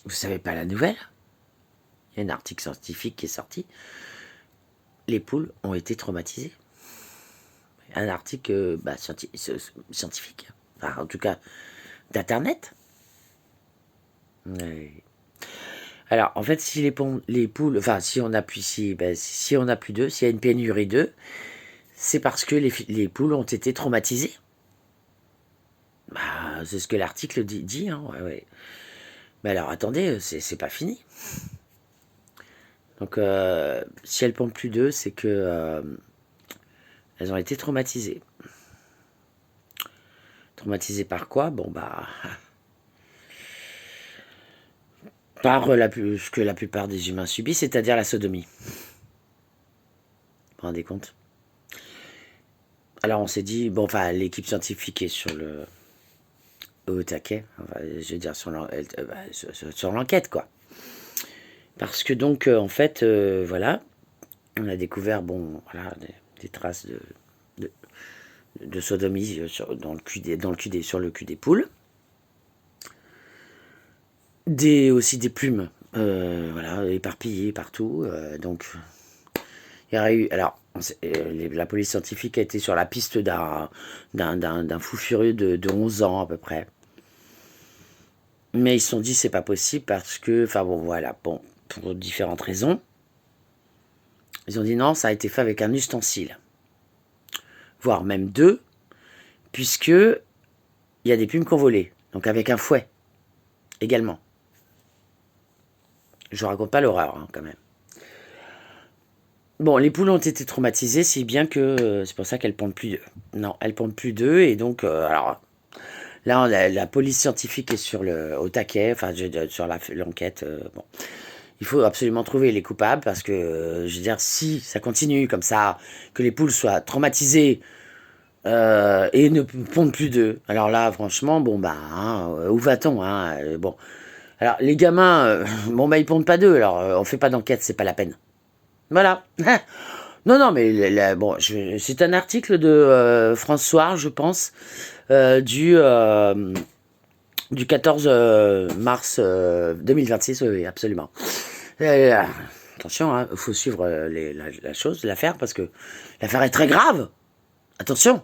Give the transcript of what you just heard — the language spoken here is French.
Vous savez pas la nouvelle? Il y a un article scientifique qui est sorti. Les poules ont été traumatisées. Un article scientifique. Enfin, en tout cas, d'Internet. Ouais. Alors, en fait, si les poules, enfin, si on a plus, si on a plus d'œufs, s'il y a une pénurie d'œufs, c'est parce que les poules ont été traumatisées. Bah, c'est ce que l'article dit, hein, ouais, ouais. Mais alors, attendez, c'est pas fini. Donc, si elles pondent plus d'œufs, c'est que elles ont été traumatisées. Traumatisées par quoi? Bon, bah, par ce que la plupart des humains subissent, c'est-à-dire la sodomie. Vous vous rendez compte? Alors, on s'est dit, bon, enfin, l'équipe scientifique est sur le au taquet, enfin, je veux dire, sur l'enquête, quoi. Parce que donc, en fait, voilà, on a découvert, bon, voilà, des traces de, de sodomie sur le cul des poules. Aussi des plumes, voilà, éparpillées partout. Donc, il y aurait eu. Alors, la police scientifique a été sur la piste d'un fou furieux de 11 ans à peu près. Mais ils se sont dit c'est pas possible parce que, enfin bon, voilà, bon, pour différentes raisons. Ils ont dit non, ça a été fait avec un ustensile, voire même deux, puisque il y a des plumes qui ont volé, donc avec un fouet également. Je vous raconte pas l'horreur, hein, quand même. Bon, les poules ont été traumatisées, si bien que c'est pour ça qu'elles pondent plus d'œufs. Non, elles pondent plus d'œufs, et donc, alors, là, la police scientifique est au taquet, enfin, sur l'enquête. Bon, il faut absolument trouver les coupables, parce que, je veux dire, si ça continue comme ça, que les poules soient traumatisées et ne pondent plus d'œufs, alors là, franchement, bon, bah, hein, où va-t-on, hein, bon. Alors, les gamins, bon, bah, ils pondent pas d'œufs, alors on fait pas d'enquête, c'est pas la peine. Voilà. Non, non, mais bon, c'est un article de François, je pense, euh, du, euh, du 14 mars 2026, oui, oui, absolument. Euh, Attention, il faut suivre la chose, l'affaire, parce que l'affaire est très grave. Attention.